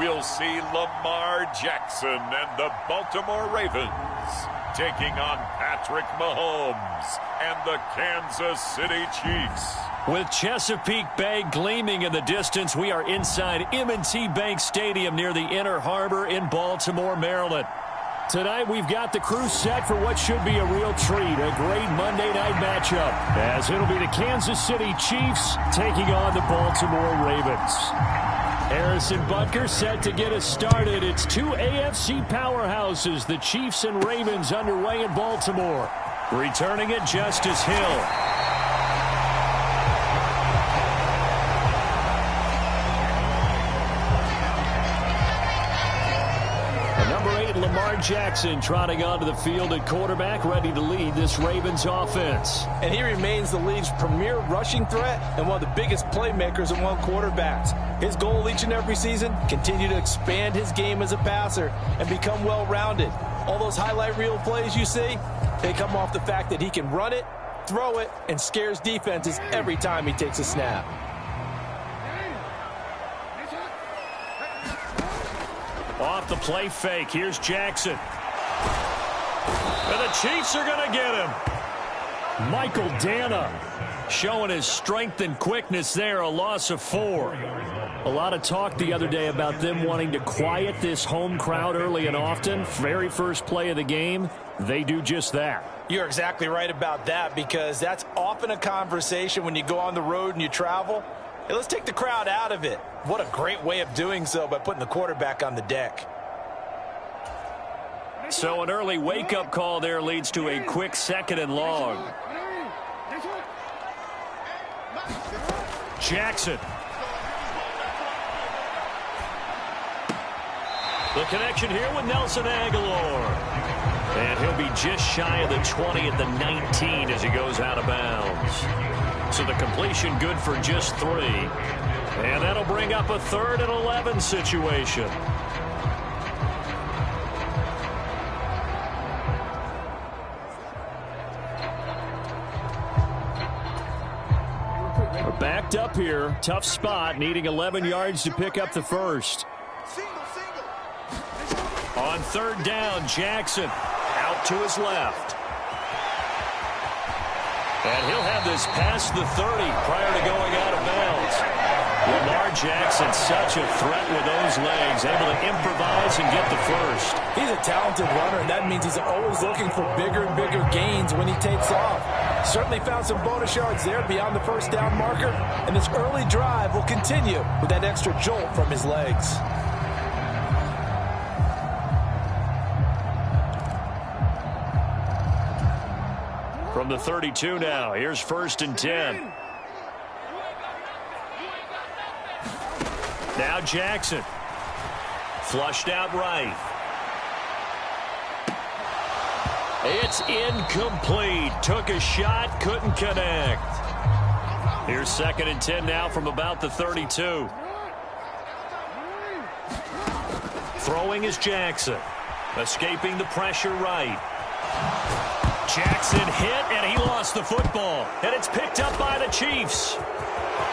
we'll see Lamar Jackson and the Baltimore Ravens taking on Patrick Mahomes and the Kansas City Chiefs. With Chesapeake Bay gleaming in the distance, we are inside M&T Bank Stadium near the Inner Harbor in Baltimore, Maryland. Tonight, we've got the crew set for what should be a real treat, a great Monday night matchup, as it'll be the Kansas City Chiefs taking on the Baltimore Ravens. Harrison Butker set to get us started. It's two AFC powerhouses, the Chiefs and Ravens, underway in Baltimore. Returning it, Justice Hill. Lamar Jackson trotting onto the field at quarterback, ready to lead this Ravens offense. And he remains the league's premier rushing threat and one of the biggest playmakers among quarterbacks. His goal each and every season, continue to expand his game as a passer and become well-rounded. All those highlight reel plays you see, they come off the fact that he can run it, throw it, and scares defenses every time he takes a snap. Off the play fake, here's Jackson. And the Chiefs are going to get him. Michael Dana showing his strength and quickness there, a loss of 4. A lot of talk the other day about them wanting to quiet this home crowd early and often. Very first play of the game, they do just that. You're exactly right about that, because that's often a conversation when you go on the road and you travel. Hey, let's take the crowd out of it. What a great way of doing so by putting the quarterback on the deck. So an early wake-up call there leads to a quick 2nd and long. Jackson. The connection here with Nelson Aguilar. And he'll be just shy of the 20 at the 19 as he goes out of bounds. So the completion good for just 3. And that'll bring up a 3rd and 11 situation. We're backed up here. Tough spot, needing 11 yards to pick up the first. On 3rd down, Jackson out to his left. And he'll have this past the 30 prior to going out of bounds. Lamar Jackson, such a threat with those legs, able to improvise and get the first. He's a talented runner, and that means he's always looking for bigger and bigger gains when he takes off. Certainly found some bonus yards there beyond the first down marker, and this early drive will continue with that extra jolt from his legs. From the 32 now, here's 1st and 10. Now Jackson. Flushed out right. It's incomplete. Took a shot, couldn't connect. Here's 2nd and 10 now from about the 32. Throwing is Jackson. Escaping the pressure right. Jackson hit, and he lost the football. And it's picked up by the Chiefs.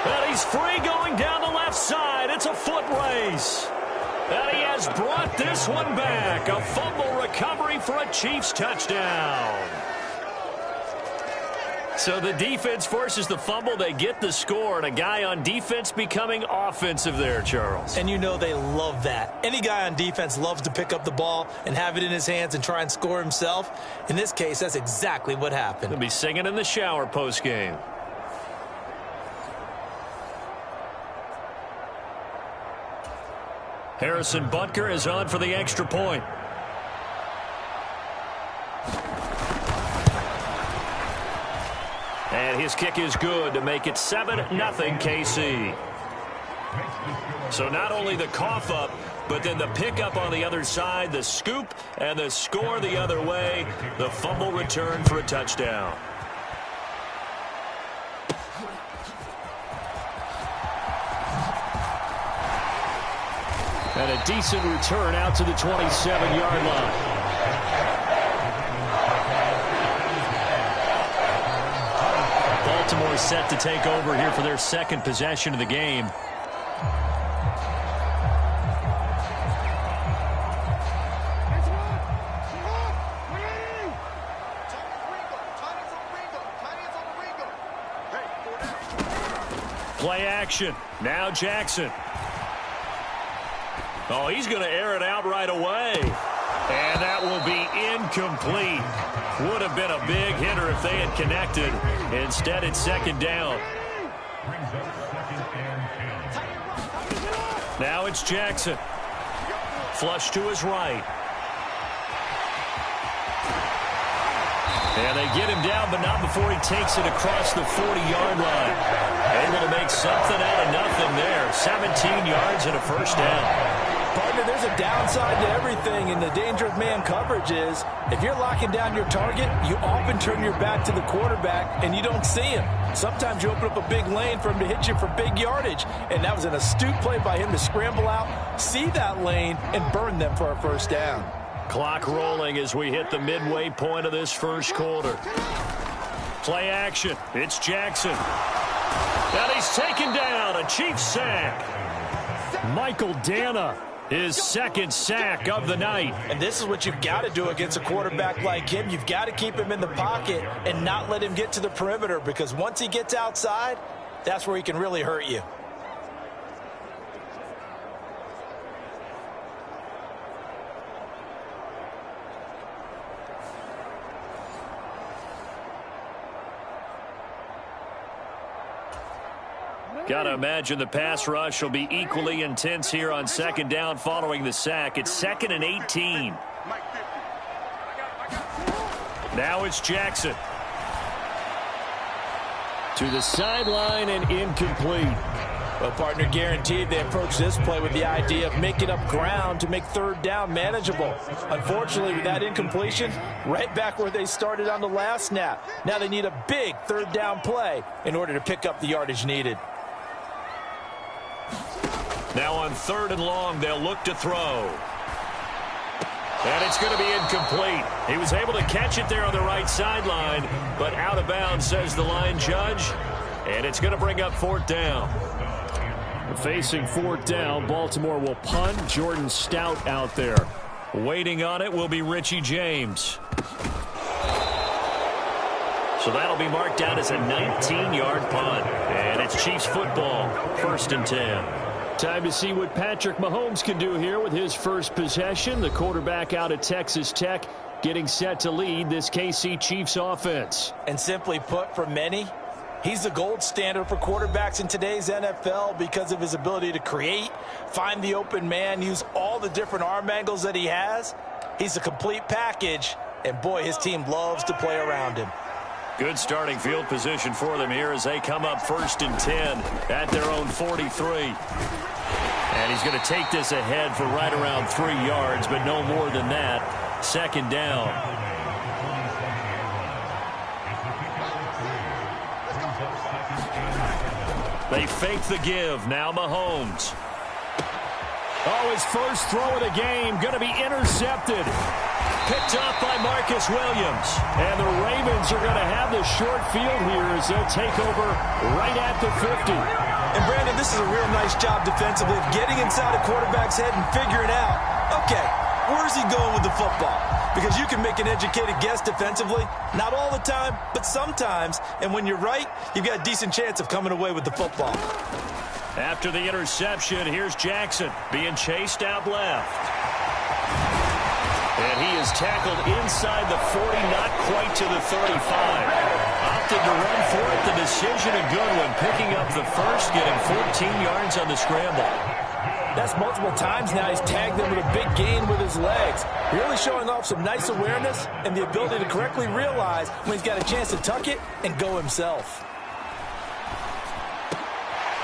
And he's free going down the left side. It's a foot race. And he has brought this one back. A fumble recovery for a Chiefs touchdown. So the defense forces the fumble. They get the score, and a guy on defense becoming offensive there, Charles. And you know they love that. Any guy on defense loves to pick up the ball and have it in his hands and try and score himself. In this case, that's exactly what happened. He'll be singing in the shower post-game. Harrison Butker is on for the extra point. And his kick is good to make it 7-0 KC. So not only the cough up, but then the pickup on the other side, the scoop, and the score the other way. The fumble return for a touchdown. And a decent return out to the 27-yard line. Baltimore set to take over here for their second possession of the game. Play action. Now Jackson. Oh, he's going to air it out right away. And that will be incomplete. Would have been a big hitter if they had connected. Instead, it's second down. Now it's Jackson. Flush to his right. And they get him down, but not before he takes it across the 40-yard line. Able to make something out of nothing there. 17 yards and a first down. Partner, there's a downside to everything, and the danger of man coverage is if you're locking down your target, you often turn your back to the quarterback and you don't see him. Sometimes you open up a big lane for him to hit you for big yardage, and that was an astute play by him to scramble out, see that lane, and burn them for a first down. Clock rolling as we hit the midway point of this first quarter. Play action. It's Jackson. And he's taken down. A Chiefs sack. Michael Dana, his second sack of the night. And this is what you've got to do against a quarterback like him. You've got to keep him in the pocket and not let him get to the perimeter, because once he gets outside, that's where he can really hurt you. Got to imagine the pass rush will be equally intense here on second down following the sack. It's 2nd and 18. Now it's Jackson. To the sideline and incomplete. Well, partner, guaranteed they approach this play with the idea of making up ground to make third down manageable. Unfortunately, with that incompletion, right back where they started on the last snap. Now they need a big third down play in order to pick up the yardage needed. Now on 3rd and long, they'll look to throw. And it's going to be incomplete. He was able to catch it there on the right sideline, but out of bounds, says the line judge. And it's going to bring up 4th down. Facing 4th down, Baltimore will punt. Jordan Stout out there. Waiting on it will be Richie James. So that'll be marked down as a 19-yard punt. And it's Chiefs football, 1st and 10. Time to see what Patrick Mahomes can do here with his first possession. The quarterback out of Texas Tech getting set to lead this KC Chiefs offense. And simply put, for many, he's the gold standard for quarterbacks in today's NFL because of his ability to create, find the open man, use all the different arm angles that he has. He's a complete package, and boy, his team loves to play around him. Good starting field position for them here as they come up 1st and 10 at their own 43. And he's going to take this ahead for right around 3 yards, but no more than that. 2nd down. They fake the give. Now Mahomes. Oh, his first throw of the game going to be intercepted. Picked off by Marcus Williams. And the Ravens are going to have the short field here as they'll take over right at the 50. And, Brandon, this is a real nice job defensively of getting inside a quarterback's head and figuring out, okay, where's he going with the football? Because you can make an educated guess defensively. Not all the time, but sometimes. And when you're right, you've got a decent chance of coming away with the football. After the interception, here's Jackson being chased out left. And he is tackled inside the 40, not quite to the 35. Opted to run for it. The decision a good one. Picking up the first, getting 14 yards on the scramble. That's multiple times now. He's tagged them with a big gain with his legs. Really showing off some nice awareness and the ability to correctly realize when he's got a chance to tuck it and go himself.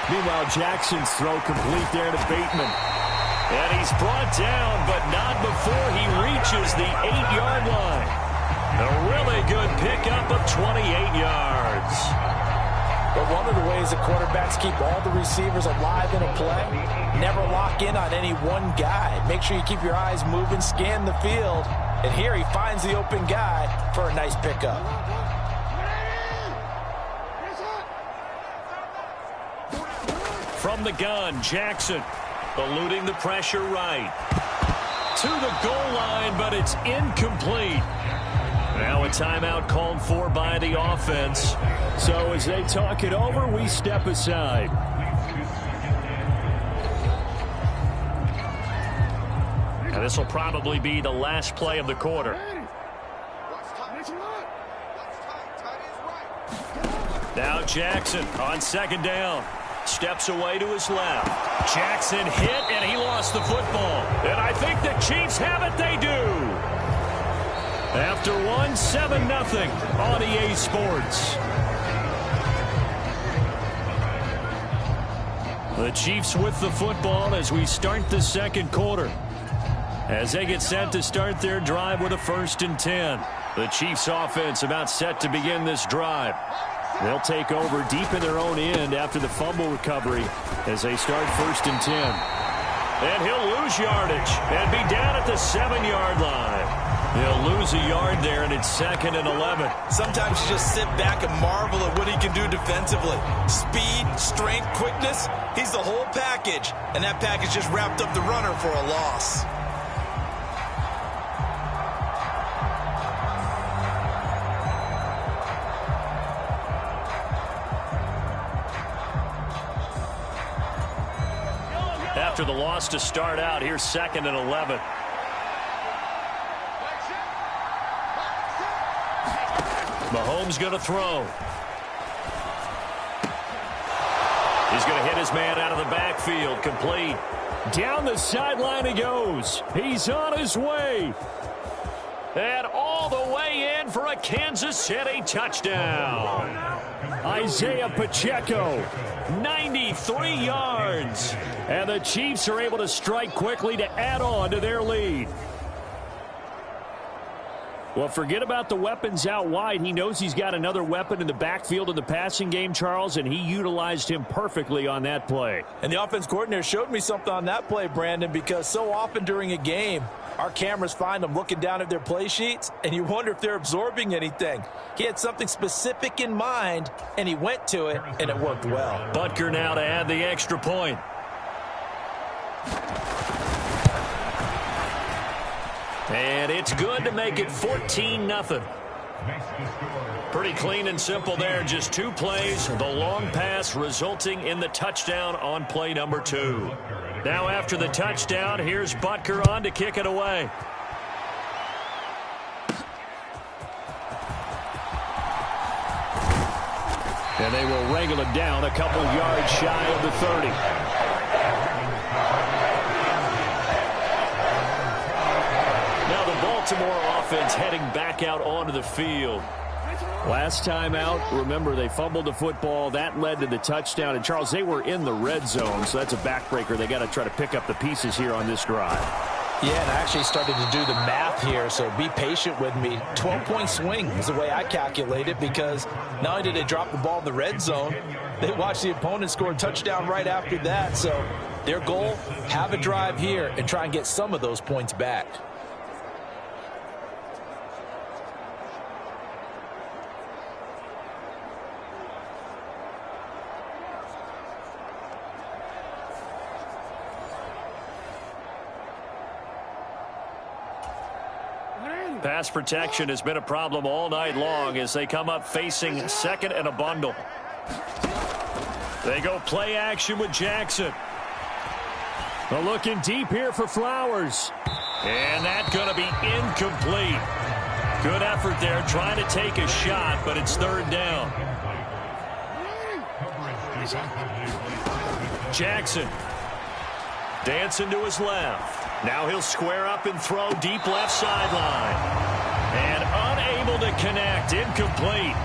Meanwhile, Jackson's throw complete there to Bateman. And he's brought down, but not before he reaches the 8-yard line. A really good pickup of 28 yards. But one of the ways that quarterbacks keep all the receivers alive in a play, never lock in on any one guy. Make sure you keep your eyes moving, scan the field. And here he finds the open guy for a nice pickup. From the gun, Jackson eluding the pressure right. To the goal line, but it's incomplete. Now a timeout called for by the offense. So as they talk it over, we step aside. This will probably be the last play of the quarter. Now Jackson on second down. Steps away to his left. Jackson hit, and he lost the football. And I think the Chiefs have it. They do. After one, 7-0 on EA Sports. The Chiefs with the football as we start the second quarter. As they get set to start their drive with a 1st and 10. The Chiefs offense about set to begin this drive. They'll take over deep in their own end after the fumble recovery as they start 1st and 10. And he'll lose yardage and be down at the 7-yard line. He'll lose a yard there, and it's 2nd and 11. Sometimes you just sit back and marvel at what he can do defensively. Speed, strength, quickness, he's the whole package. And that package just wrapped up the runner for a loss. After the loss to start out, here's 2nd and 11. Mahomes going to throw. He's going to hit his man out of the backfield. Complete. Down the sideline he goes. He's on his way. And all the way in for a Kansas City touchdown. Isaiah Pacheco, 93 yards. And the Chiefs are able to strike quickly to add on to their lead. Well, forget about the weapons out wide. He knows he's got another weapon in the backfield in the passing game, Charles, and he utilized him perfectly on that play. And the offense coordinator showed me something on that play, Brandon, because so often during a game, our cameras find them looking down at their play sheets, and you wonder if they're absorbing anything. He had something specific in mind, and he went to it, and it worked well. Butker now to add the extra point. And it's good to make it 14-0. Pretty clean and simple there. Just 2 plays. The long pass resulting in the touchdown on play number 2. Now after the touchdown, here's Butker on to kick it away. And they will wrangle it down a couple yards shy of the 30. Now the Baltimore offense heading back out onto the field. Last time out, remember, they fumbled the football. That led to the touchdown. And, Charles, they were in the red zone, so that's a backbreaker. They got to try to pick up the pieces here on this drive. Yeah, and I actually started to do the math here, so be patient with me. 12-point swing is the way I calculate it, because not only did they drop the ball in the red zone, they watched the opponent score a touchdown right after that. So their goal, have a drive here and try and get some of those points back. Pass protection has been a problem all night long as they come up facing 2nd and a bundle. They go play action with Jackson. They're looking deep here for Flowers. And that's going to be incomplete. Good effort there trying to take a shot, but it's 3rd down. Jackson dancing to his left. Now he'll square up and throw deep left sideline. And unable to connect. Incomplete.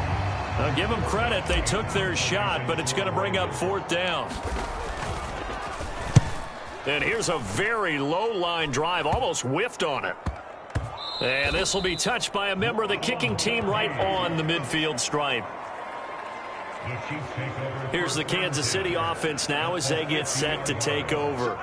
Now give them credit. They took their shot, but it's going to bring up 4th down. And here's a very low line drive. Almost whiffed on it. And this will be touched by a member of the kicking team right on the midfield stripe. Here's the Kansas City offense now as they get set to take over.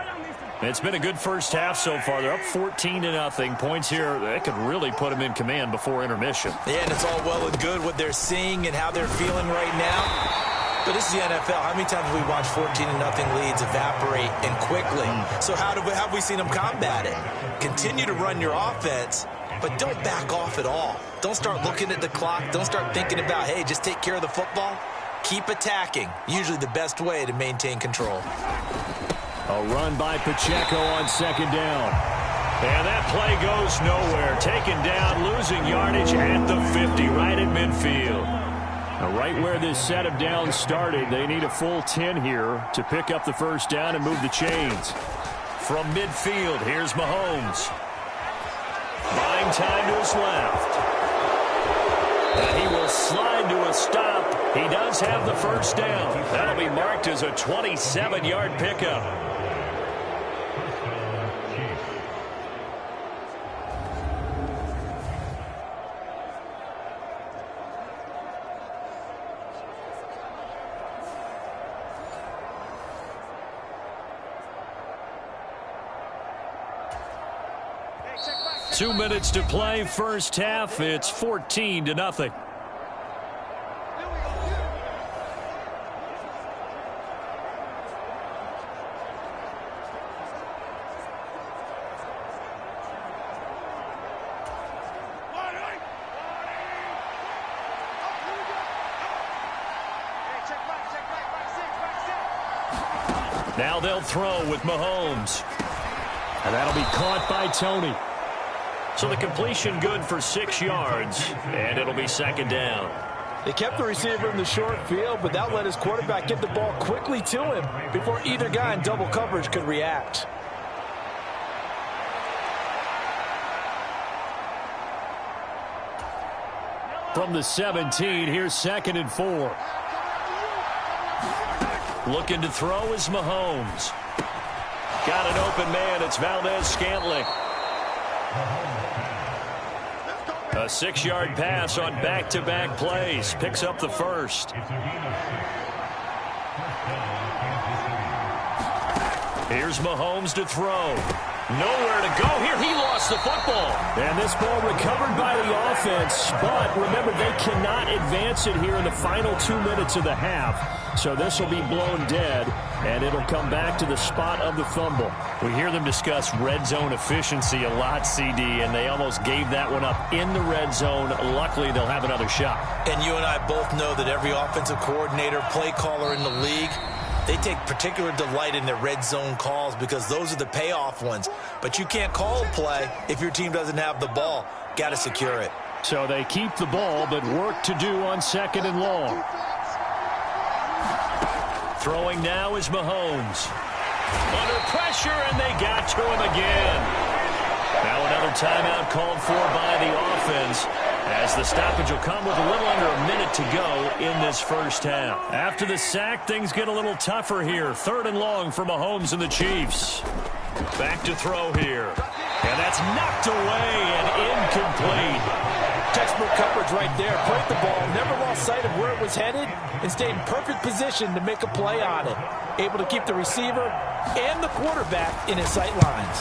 It's been a good first half so far. They're up 14-0. Points here, they could really put them in command before intermission. Yeah, and it's all well and good what they're seeing and how they're feeling right now. But this is the NFL. How many times have we watched 14-0 leads evaporate and quickly? So how have we seen them combat it? Continue to run your offense, but don't back off at all. Don't start looking at the clock. Don't start thinking about, hey, just take care of the football. Keep attacking. Usually the best way to maintain control. A run by Pacheco on 2nd down. And that play goes nowhere. Taken down, losing yardage at the 50, right at midfield. Now, right where this set of downs started, they need a full 10 here to pick up the first down and move the chains. From midfield, here's Mahomes. Buying time to his left. And he will slide to a stop. He does have the first down. That'll be marked as a 27-yard pickup. Two minutes to play, first half. It's 14-0. Now they'll throw with Mahomes. And that'll be caught by Tony. So the completion good for 6 yards, and it'll be second down. They kept the receiver in the short field, but that let his quarterback get the ball quickly to him before either guy in double coverage could react. From the 17, here's 2nd and 4. Looking to throw is Mahomes. Got an open man. It's Valdez-Scantling. A 6-yard pass on back-to-back plays. Picks up the first. Here's Mahomes to throw. Nowhere to go here. He lost the football. And this ball recovered by the offense. But remember, they cannot advance it here in the final 2 minutes of the half. So this will be blown dead, and it'll come back to the spot of the fumble. We hear them discuss red zone efficiency a lot, CD, and they almost gave that one up in the red zone. Luckily, they'll have another shot. And you and I both know that every offensive coordinator, play caller in the league, they take particular delight in their red zone calls because those are the payoff ones. But you can't call a play if your team doesn't have the ball. Got to secure it. So they keep the ball, but work to do on 2nd and long. Throwing now is Mahomes. Under pressure, and they got to him again. Now another timeout called for by the offense, as the stoppage will come with a little under a minute to go in this first half. After the sack, things get a little tougher here. 3rd and long for Mahomes and the Chiefs. Back to throw here. And that's knocked away and incomplete. Textbook coverage right there. Played the ball, never lost sight of where it was headed, and stayed in perfect position to make a play on it. Able to keep the receiver and the quarterback in his sight lines.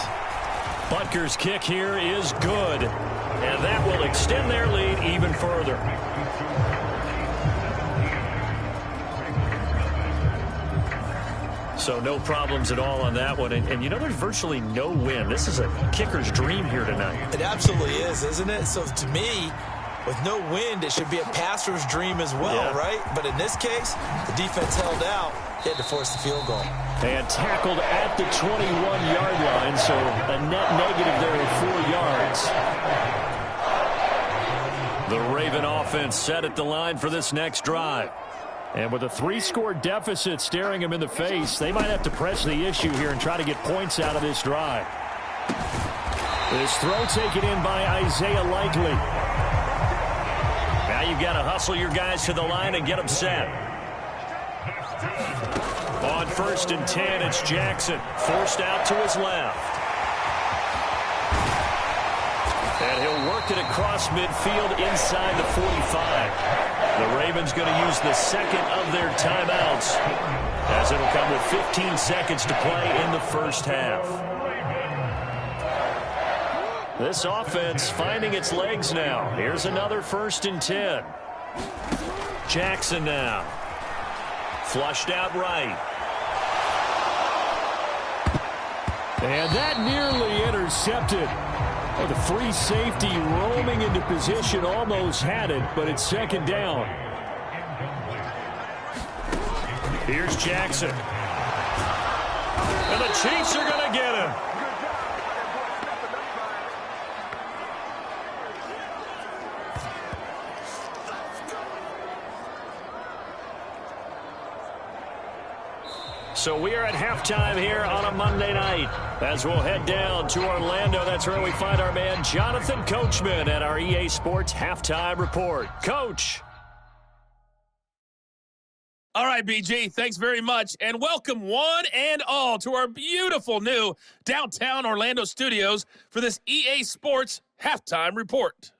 Butker's kick here is good, and that will extend their lead even further. So no problems at all on that one. And you know, there's virtually no wind. This is a kicker's dream here tonight. It absolutely is, isn't it? So to me, with no wind, it should be a passer's dream as well, right? But in this case, the defense held out. He had to force the field goal. And tackled at the 21-yard line, so a net negative there of 4 yards. The Raven offense set at the line for this next drive. And with a 3-score deficit staring them in the face, they might have to press the issue here and try to get points out of this drive. This throw taken in by Isaiah Likely. Now you've got to hustle your guys to the line and get them set. On 1st and 10, it's Jackson. Forced out to his left. And he'll work it across midfield inside the 45. The Ravens going to use the 2nd of their timeouts, as it'll come with 15 seconds to play in the first half. This offense finding its legs now. Here's another 1st and 10. Jackson now. Flushed out right. And that nearly intercepted. Oh, the free safety roaming into position almost had it, but it's 2nd down. Here's Jackson. And the Chiefs are going to get him. So we are at halftime here on a Monday night. As we'll head down to Orlando, that's where we find our man Jonathan Coachman at our EA Sports Halftime Report. Coach. All right, BG, thanks very much. And welcome one and all to our beautiful new downtown Orlando studios for this EA Sports Halftime Report.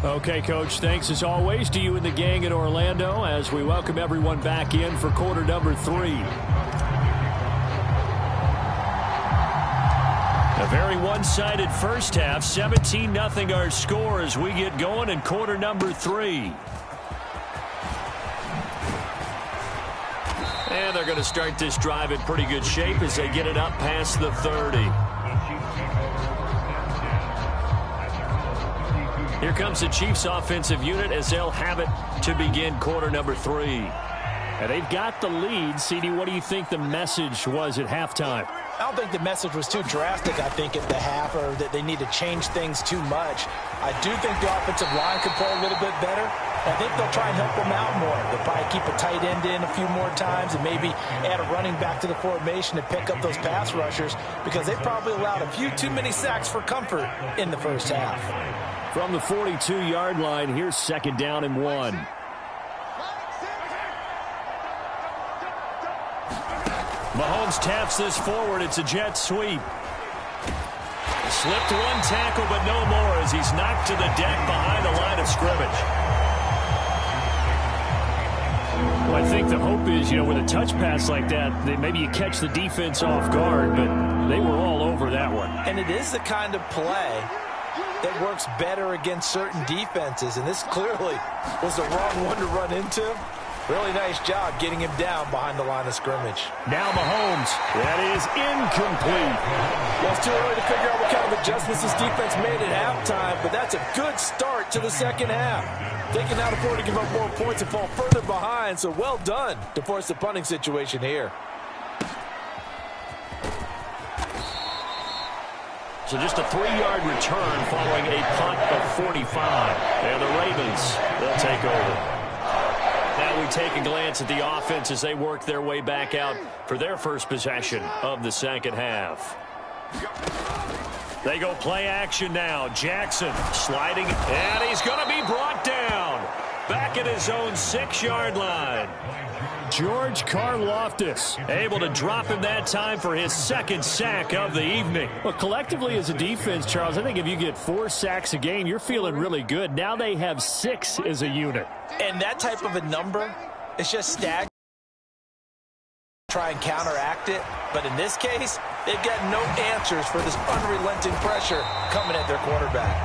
Okay, Coach, thanks as always to you and the gang in Orlando as we welcome everyone back in for quarter number 3. A very one-sided first half, 17-0 our score as we get going in quarter number 3. And they're going to start this drive in pretty good shape as they get it up past the 30. Here comes the Chiefs offensive unit as they'll have it to begin quarter number 3. And they've got the lead. CD, what do you think the message was at halftime? I don't think the message was too drastic, I think, at the half, or that they need to change things too much. I do think the offensive line could play a little bit better. I think they'll try and help them out more. They'll probably keep a tight end in a few more times and maybe add a running back to the formation to pick up those pass rushers because they probably allowed a few too many sacks for comfort in the first half. From the 42-yard line, here's second down and 1. Mahomes taps this forward. It's a jet sweep. Slipped one tackle, but no more as he's knocked to the deck behind the line of scrimmage. Well, I think the hope is, with a touch pass like that, that maybe you catch the defense off guard, but they were all over that one. And it is the kind of play that works better against certain defenses, and this clearly was the wrong one to run into. Really nice job getting him down behind the line of scrimmage. Now Mahomes. That is incomplete. Well, it's too early to figure out what kind of adjustments this defense made at halftime, but that's a good start to the second half. They can now afford to give up more points and fall further behind, so well done to force the punting situation here. So just a 3-yard return following a punt of 45. And the Ravens, they'll take over. Now we take a glance at the offense as they work their way back out for their first possession of the second half. They go play action now. Jackson sliding, and he's going to be brought down. Back at his own 6-yard line. George Karlaftis able to drop him that time for his second sack of the evening. Well, collectively as a defense, Charles, I think if you get 4 sacks a game, you're feeling really good. Now they have 6 as a unit. And that type of a number is just staggering. Try and counteract it. But in this case, they've got no answers for this unrelenting pressure coming at their quarterback.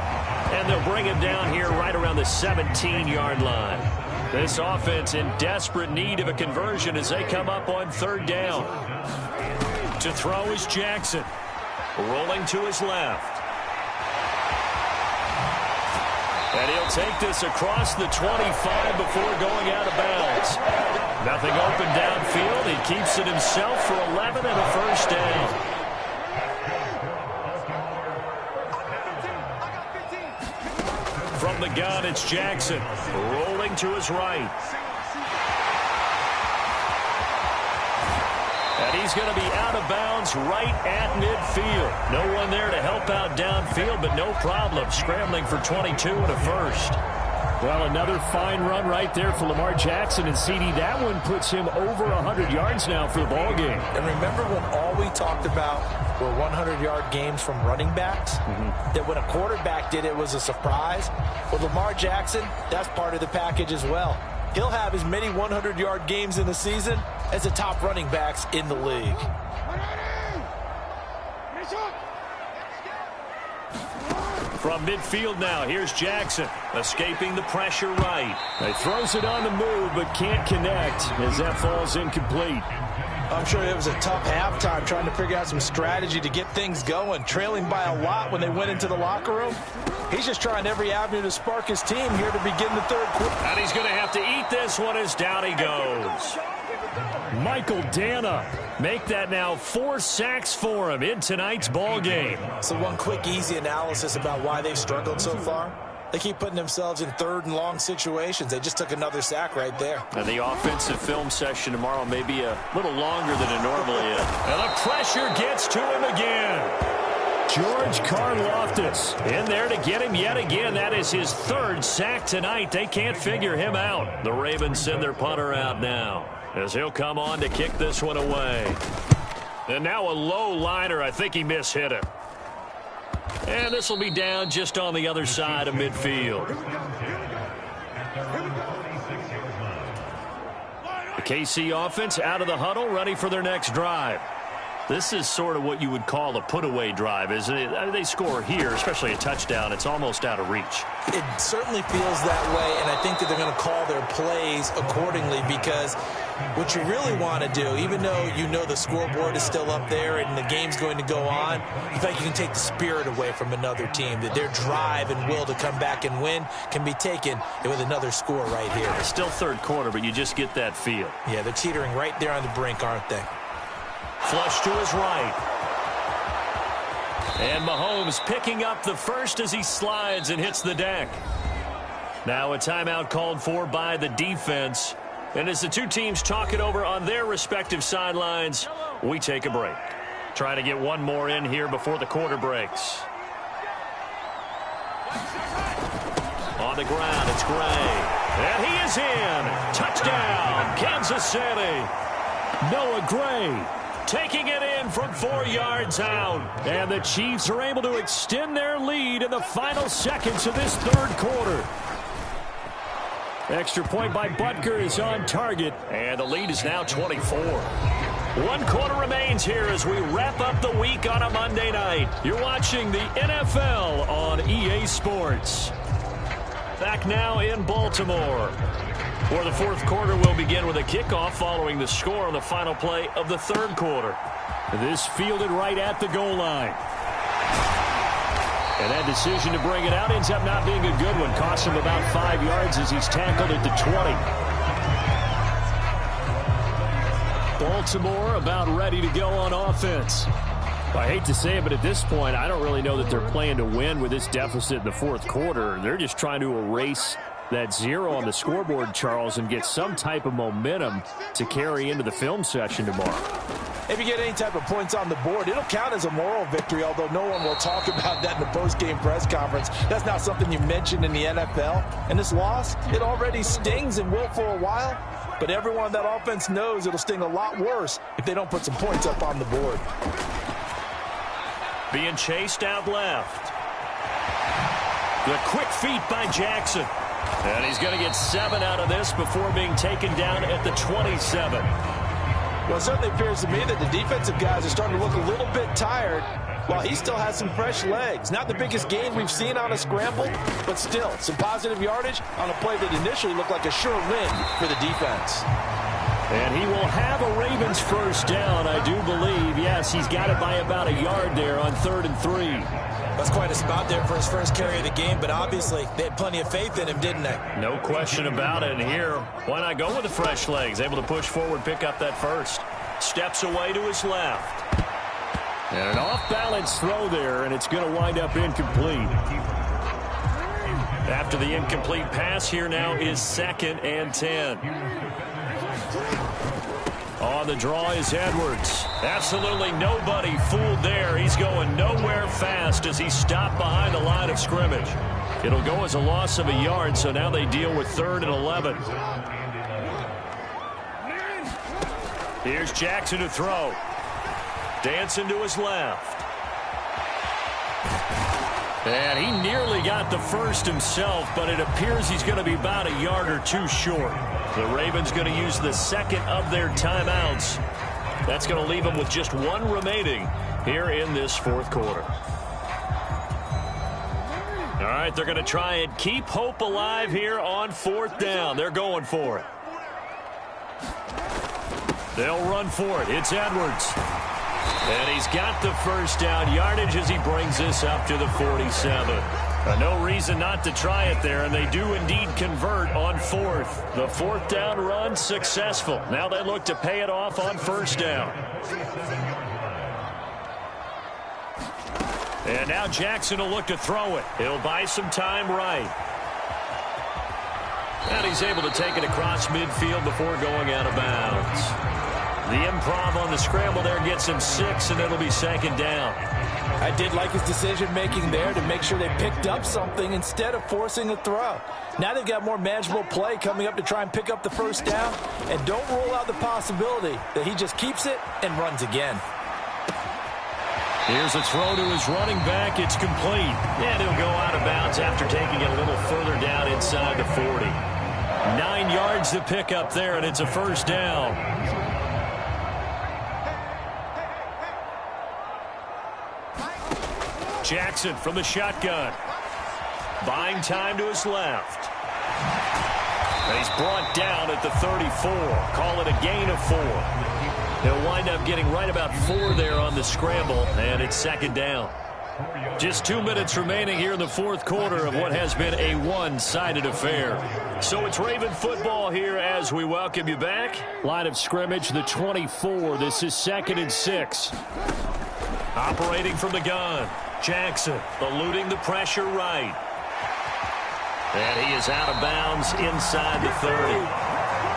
And they'll bring him down here right around the 17-yard line. This offense in desperate need of a conversion as they come up on third down. To throw is Jackson. Rolling to his left. And he'll take this across the 25 before going out of bounds. Nothing open downfield. He keeps it himself for 11 and a first down. From the gun, it's Jackson. Rolling to his right. And he's going to be out of bounds right at midfield. No one there to help out downfield, but no problem. Scrambling for 22 and a first. Well, another fine run right there for Lamar Jackson and CD. That one puts him over 100 yards now for the ball game. And remember when all we talked about were 100-yard games from running backs? That when a quarterback did it was a surprise? Well, Lamar Jackson, that's part of the package as well. He'll have as many 100-yard games in the season as the top running backs in the league. From midfield now, here's Jackson, escaping the pressure right. He throws it on the move, but can't connect as that falls incomplete. I'm sure it was a tough halftime trying to figure out some strategy to get things going. Trailing by a lot when they went into the locker room. He's just trying every avenue to spark his team here to begin the third quarter. And he's going to have to eat this one as down he goes. Michael Dana. Make that now 4 sacks for him in tonight's ball game. So one quick, easy analysis about why they've struggled so far. They keep putting themselves in third and long situations. They just took another sack right there. And the offensive film session tomorrow may be a little longer than it normally is. And the pressure gets to him again. George Karlaftis in there to get him yet again. That is his 3rd sack tonight. They can't figure him out. The Ravens send their punter out now as he'll come on to kick this one away. And now a low liner. I think he mishit it. And this will be down just on the other side of midfield. The KC offense out of the huddle, ready for their next drive. This is sort of what you would call a put-away drive, isn't it? I mean, they score here, especially a touchdown. It's almost out of reach. It certainly feels that way, and I think that they're going to call their plays accordingly because what you really want to do, even though you know the scoreboard is still up there and the game's going to go on, in fact, you can take the spirit away from another team, that their drive and will to come back and win can be taken with another score right here. It's still third quarter, but you just get that feel. Yeah, they're teetering right there on the brink, aren't they? Flush to his right. And Mahomes picking up the first as he slides and hits the deck. Now a timeout called for by the defense. And as the two teams talk it over on their respective sidelines, we take a break. Trying to get one more in here before the quarter breaks. On the ground, it's Gray. And he is in. Touchdown, Kansas City. Noah Gray taking it in from 4 yards out. And the Chiefs are able to extend their lead in the final seconds of this third quarter. Extra point by Butker is on target. And the lead is now 24. 1 quarter remains here as we wrap up the week on a Monday night. You're watching the NFL on EA Sports. Back now in Baltimore, where the fourth quarter will begin with a kickoff following the score on the final play of the third quarter. This fielded right at the goal line. And that decision to bring it out ends up not being a good one. Costs him about 5 yards as he's tackled at the 20. Baltimore about ready to go on offense. I hate to say it, but at this point, I don't really know that they're playing to win with this deficit in the fourth quarter. They're just trying to erase that 0 on the scoreboard, Charles, and get some type of momentum to carry into the film session tomorrow. If you get any type of points on the board, it'll count as a moral victory, although no one will talk about that in the post-game press conference. That's not something you mentioned in the NFL. And this loss, it already stings and will for a while, but everyone on that offense knows it'll sting a lot worse if they don't put some points up on the board. Being chased out left. The quick feet by Jackson. And he's going to get 7 out of this before being taken down at the 27. Well, it certainly appears to me that the defensive guys are starting to look a little bit tired while he still has some fresh legs. Not the biggest gain we've seen on a scramble, but still some positive yardage on a play that initially looked like a sure win for the defense. And he will have a Ravens first down, I do believe. Yes, he's got it by about a yard there on 3rd and 3. That's quite a spot there for his first carry of the game, but obviously they had plenty of faith in him, didn't they? No question about it. And here, why not go with the fresh legs? Able to push forward, pick up that first. Steps away to his left. And an off-balance throw there, and it's going to wind up incomplete. After the incomplete pass, here now is 2nd and 10. On the draw is Edwards. Absolutely nobody fooled there. He's going nowhere fast as he's stopped behind the line of scrimmage. It'll go as a loss of a yard, so now they deal with 3rd and 11. Here's Jackson to throw. Dancing to his left. And he nearly got the first himself, but it appears he's going to be about a yard or 2 short. The Ravens going to use the 2nd of their timeouts. That's going to leave them with just 1 remaining here in this fourth quarter. All right, they're going to try and keep hope alive here on 4th down. They're going for it. They'll run for it. It's Edwards. And he's got the first down yardage as he brings this up to the 47. No reason not to try it there, and they do indeed convert on fourth. The fourth down run successful. Now they look to pay it off on first down. And now Jackson will look to throw it. He'll buy some time right. And he's able to take it across midfield before going out of bounds. The improv on the scramble there gets him 6, and it'll be second down. I did like his decision-making there to make sure they picked up something instead of forcing a throw. Now they've got more manageable play coming up to try and pick up the first down, and don't rule out the possibility that he just keeps it and runs again. Here's a throw to his running back. It's complete. And he'll go out of bounds after taking it a little further down inside the 40. 9 yards to pick up there, and it's a first down. Jackson from the shotgun. Buying time to his left. And he's brought down at the 34. Call it a gain of 4. He'll wind up getting right about 4 there on the scramble, and it's second down. Just 2 minutes remaining here in the fourth quarter of what has been a one-sided affair. So it's Raven football here as we welcome you back. Line of scrimmage, the 24. This is 2nd and 6. Operating from the gun. Jackson eluding the pressure right. And he is out of bounds inside the 30.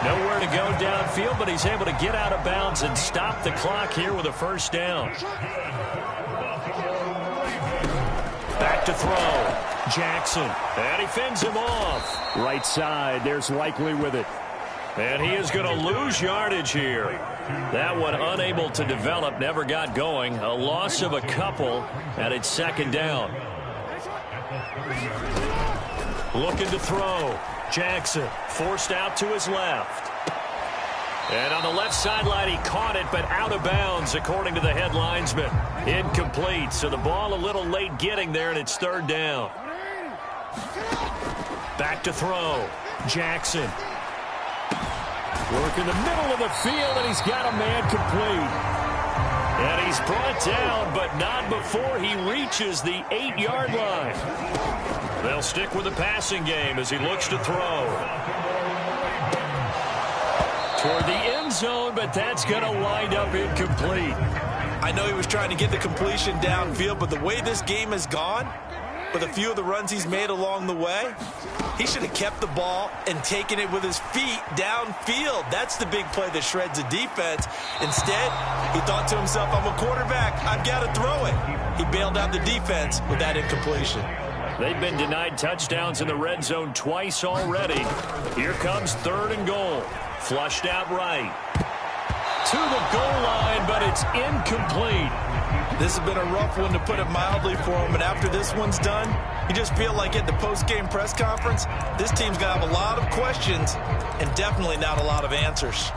Nowhere to go downfield, but he's able to get out of bounds and stop the clock here with a first down. Back to throw. Jackson. And he fends him off. Right side. There's Likely with it. And he is going to lose yardage here. That one unable to develop, never got going. A loss of a couple, and it's second down. Looking to throw. Jackson forced out to his left. And on the left sideline, he caught it, but out of bounds, according to the head linesman. Incomplete, so the ball a little late getting there, and it's third down. Back to throw. Jackson. Work in the middle of the field, and he's got a man complete. And he's brought down, but not before he reaches the 8-yard line. They'll stick with the passing game as he looks to throw. Toward the end zone, but that's going to wind up incomplete. I know he was trying to get the completion downfield, but the way this game has gone, with a few of the runs he's made along the way, he should have kept the ball and taken it with his feet downfield. That's the big play that shreds a defense. Instead, he thought to himself, I'm a quarterback. I've got to throw it. He bailed out the defense with that incompletion. They've been denied touchdowns in the red zone twice already. Here comes 3rd and goal. Flushed out right. To the goal line, but it's incomplete. This has been a rough one, to put it mildly, for him. And after this one's done, you just feel like at the post-game press conference, this team's going to have a lot of questions and definitely not a lot of answers.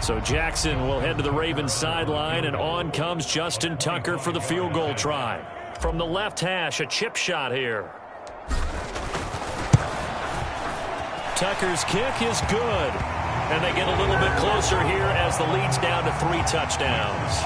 So Jackson will head to the Ravens sideline, and on comes Justin Tucker for the field goal try. From the left hash, a chip shot here. Tucker's kick is good. And they get a little bit closer here as the lead's down to 3 touchdowns.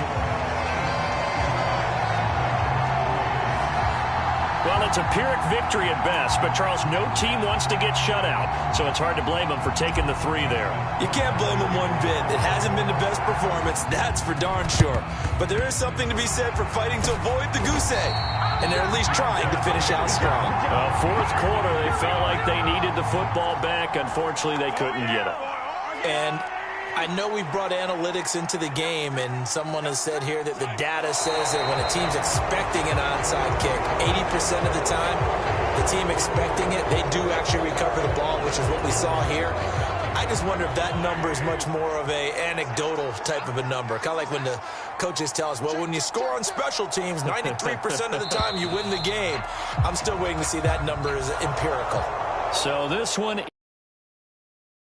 Well, it's a Pyrrhic victory at best, but Charles, no team wants to get shut out, so it's hard to blame them for taking the 3 there. You can't blame them one bit. It hasn't been the best performance, that's for darn sure. But there is something to be said for fighting to avoid the goose egg, and they're at least trying to finish out strong. Fourth quarter, they felt like they needed the football back. Unfortunately, they couldn't get it. And I know we've brought analytics into the game, and someone has said here that the data says that when a team's expecting an onside kick, 80% of the time, the team expecting it, they do actually recover the ball, which is what we saw here. I just wonder if that number is much more of a anecdotal type of a number. Kind of like when the coaches tell us, well, when you score on special teams, 93% of the time you win the game. I'm still waiting to see that number is empirical. So this one